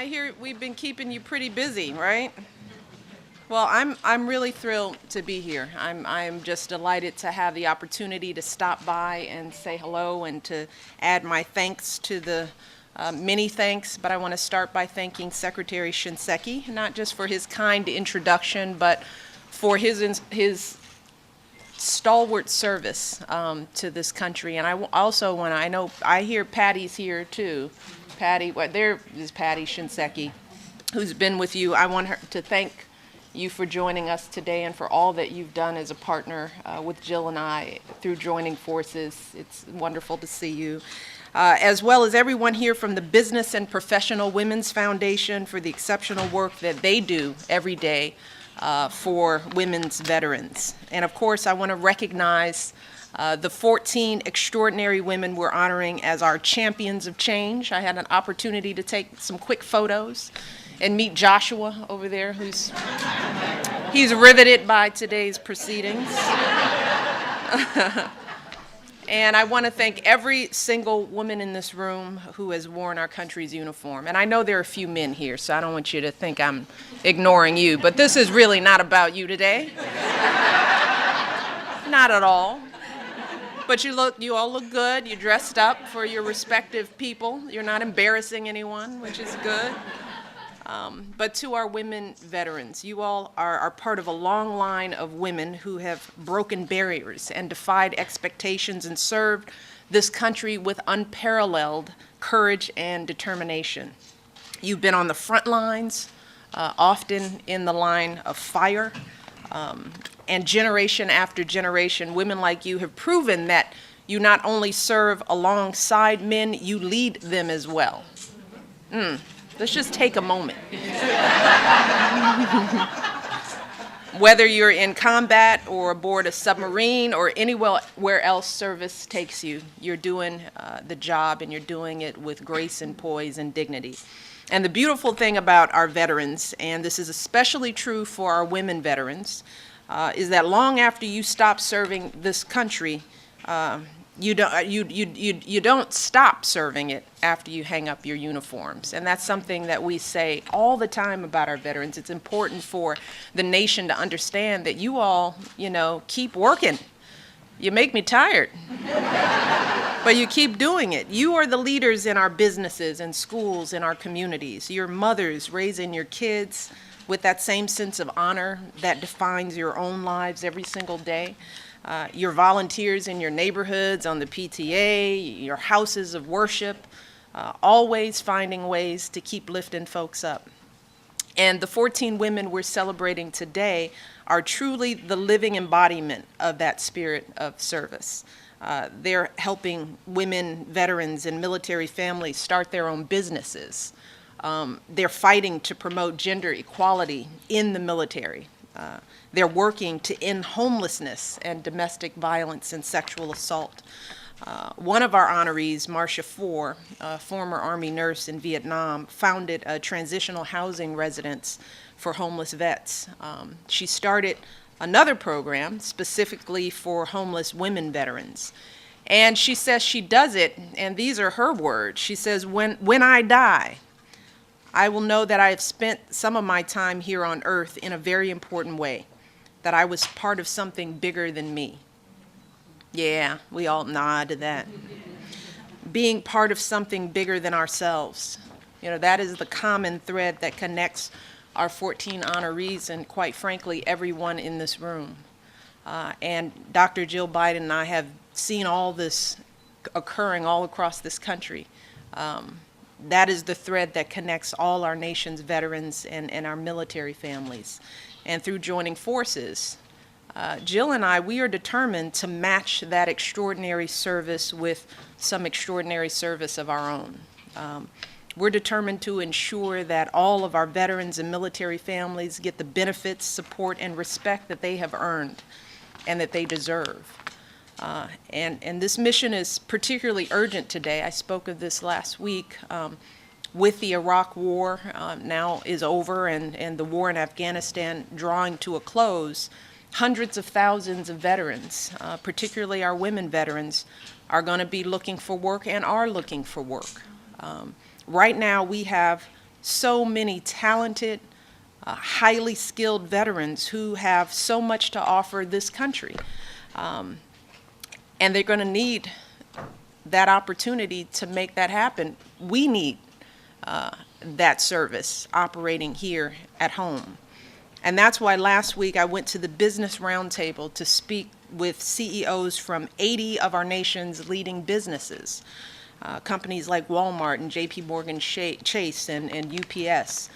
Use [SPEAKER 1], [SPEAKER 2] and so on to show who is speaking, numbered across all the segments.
[SPEAKER 1] I hear we've been keeping you pretty busy, right? Well, I'm really thrilled to be here. I'm just delighted to have the opportunity to stop by and say hello and to add my thanks to the many thanks, but I want to start by thanking Secretary Shinseki, not just for his kind introduction, but for his stalwart service to this country. And also want to, I hear Patty's here too. Patty, there is Patty Shinseki, who's been with you. I want her to thank you for joining us today and for all that you've done as a partner with Jill and I through joining forces. It's wonderful to see you. As well as everyone here from the Business and Professional Women's Foundation for the exceptional work that they do every day for women's veterans. And of course, I want to recognize the 14 extraordinary women we're honoring as our champions of change. I had an opportunity to take some quick photos and meet Joshua over there, he's riveted by today's proceedings. And I want to thank every single woman in this room who has worn our country's uniform. And I know there are a few men here, so I don't want you to think I'm ignoring you, but this is really not about you today. Not at all. But you all look good. You dressed up for your respective people. You're not embarrassing anyone, which is good. But to our women veterans, you all are part of a long line of women who have broken barriers and defied expectations and served this country with unparalleled courage and determination. You've been on the front lines, often in the line of fire, and generation after generation, women like you have proven that you not only serve alongside men, you lead them as well. Let's just take a moment. Whether you're in combat or aboard a submarine or anywhere else service takes you, you're doing the job, and you're doing it with grace and poise and dignity. And the beautiful thing about our veterans, and this is especially true for our women veterans, is that long after you stop serving this country, you don't stop serving it after you hang up your uniforms. And that's something that we say all the time about our veterans. It's important for the nation to understand that you all, keep working. You make me tired, but you keep doing it. You are the leaders in our businesses and schools, in our communities. You're mothers raising your kids with that same sense of honor that defines your own lives every single day. Your volunteers in your neighborhoods, on the PTA, your houses of worship, always finding ways to keep lifting folks up. And the 14 women we're celebrating today are truly the living embodiment of that spirit of service. They're helping women, veterans, and military families start their own businesses. They're fighting to promote gender equality in the military. They're working to end homelessness and domestic violence and sexual assault. One of our honorees, Marcia Four, a former Army nurse in Vietnam, founded a transitional housing residence for homeless vets. She started another program specifically for homeless women veterans. And she says she does it, and these are her words. She says, when I die, I will know that I have spent some of my time here on earth in a very important way, that I was part of something bigger than me. Yeah, we all nod to that. Being part of something bigger than ourselves. That is the common thread that connects our 14 honorees and, quite frankly, everyone in this room. And Dr. Jill Biden and I have seen all this occurring all across this country. That is the thread that connects all our nation's veterans and our military families. And through joining forces, Jill and I, we are determined to match that extraordinary service with some extraordinary service of our own. We're determined to ensure that all of our veterans and military families get the benefits, support, and respect that they have earned and that they deserve. And this mission is particularly urgent today. I spoke of this last week. With the Iraq War now is over and the war in Afghanistan drawing to a close, hundreds of thousands of veterans, particularly our women veterans, are going to be looking for work and are looking for work. Right now we have so many talented, highly skilled veterans who have so much to offer this country. And they're going to need that opportunity to make that happen. We need that service operating here at home. And that's why last week I went to the Business Roundtable to speak with CEOs from 80 of our nation's leading businesses, companies like Walmart and JP Morgan Chase and UPS.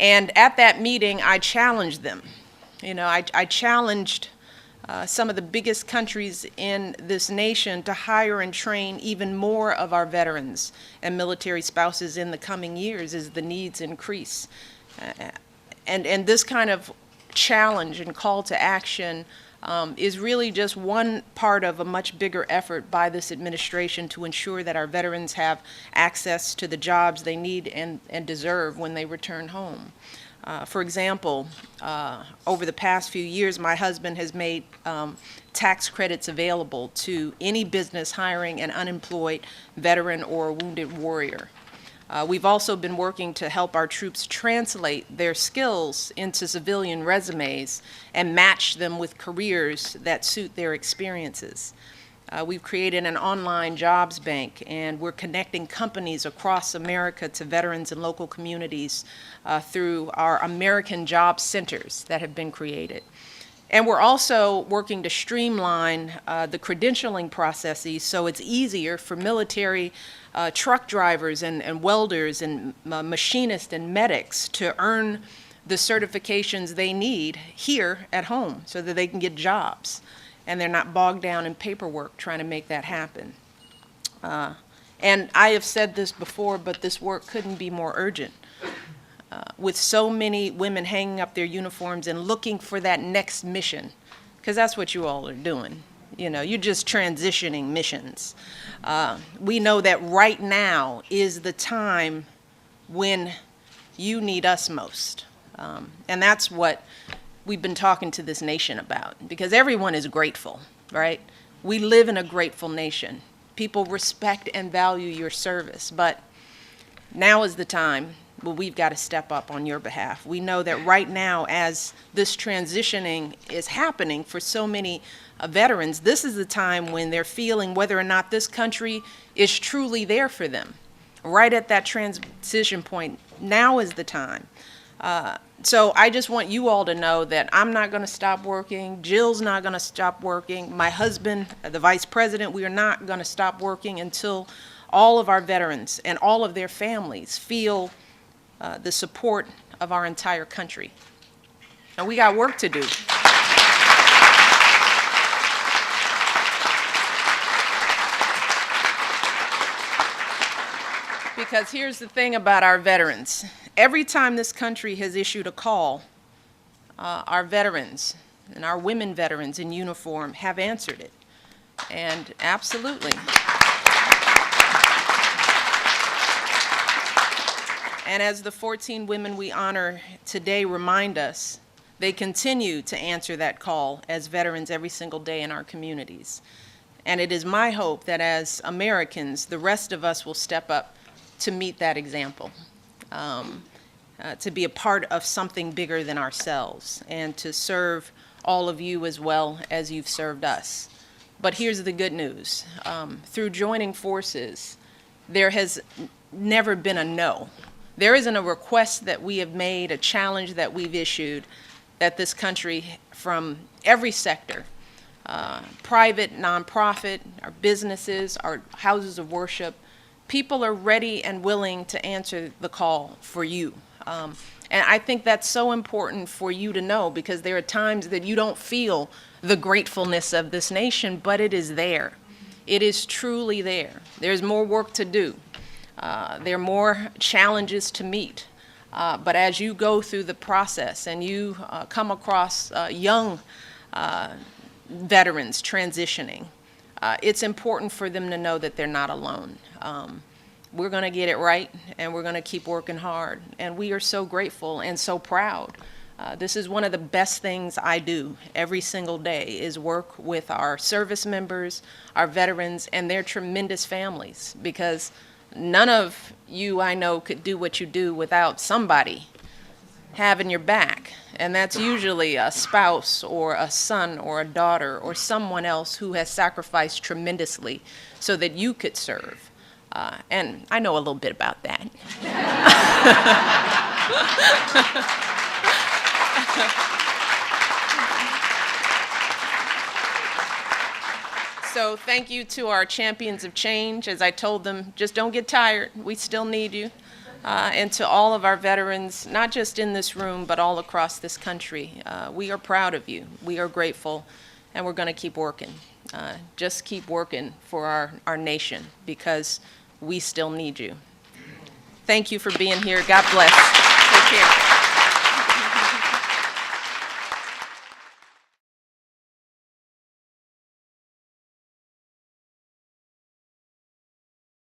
[SPEAKER 1] And at that meeting, I challenged them. I challenged some of the biggest countries in this nation to hire and train even more of our veterans and military spouses in the coming years as the needs increase. And this kind of challenge and call to action is really just one part of a much bigger effort by this administration to ensure that our veterans have access to the jobs they need and deserve when they return home. For example, over the past few years, my husband has made tax credits available to any business hiring an unemployed veteran or wounded warrior. We've also been working to help our troops translate their skills into civilian resumes and match them with careers that suit their experiences. We've created an online jobs bank, and we're connecting companies across America to veterans and local communities through our American Job Centers that have been created. And we're also working to streamline the credentialing processes so it's easier for military truck drivers and welders and machinists and medics to earn the certifications they need here at home so that they can get jobs and they're not bogged down in paperwork trying to make that happen. And I have said this before, but this work couldn't be more urgent. With so many women hanging up their uniforms and looking for that next mission, because that's what you all are doing. You're just transitioning missions. We know that right now is the time when you need us most. And that's what we've been talking to this nation about, because everyone is grateful, right? We live in a grateful nation. People respect and value your service, but now is the time where we've got to step up on your behalf. We know that right now, as this transitioning is happening for so many veterans, this is the time when they're feeling whether or not this country is truly there for them. Right at that transition point, now is the time. So I just want you all to know that I'm not going to stop working. Jill's not going to stop working. My husband, the vice president, we are not going to stop working until all of our veterans and all of their families feel the support of our entire country. And we got work to do. Because here's the thing about our veterans. Every time this country has issued a call, our veterans and our women veterans in uniform have answered it. And absolutely. And as the 14 women we honor today remind us, they continue to answer that call as veterans every single day in our communities. And it is my hope that as Americans, the rest of us will step up to meet that example, to be a part of something bigger than ourselves, and to serve all of you as well as you've served us. But here's the good news. Through joining forces, there has never been a no. There isn't a request that we have made, a challenge that we've issued, that this country, from every sector, private, nonprofit, our businesses, our houses of worship, people are ready and willing to answer the call for you. And I think that's so important for you to know, because there are times that you don't feel the gratefulness of this nation, but it is there. It is truly there. There's more work to do. There are more challenges to meet. But as you go through the process and you come across young veterans transitioning, it's important for them to know that they're not alone. We're going to get it right, and we're going to keep working hard. And we are so grateful and so proud. This is one of the best things I do every single day, is work with our service members, our veterans, and their tremendous families, because None of you, I know, could do what you do without somebody having your back. And that's usually a spouse or a son or a daughter or someone else who has sacrificed tremendously so that you could serve. And I know a little bit about that. So thank you to our champions of change. As I told them, just don't get tired. We still need you. And to all of our veterans, not just in this room, but all across this country, we are proud of you. We are grateful, and we're going to keep working. Just keep working for our nation, because we still need you. Thank you for being here. God bless. Take care.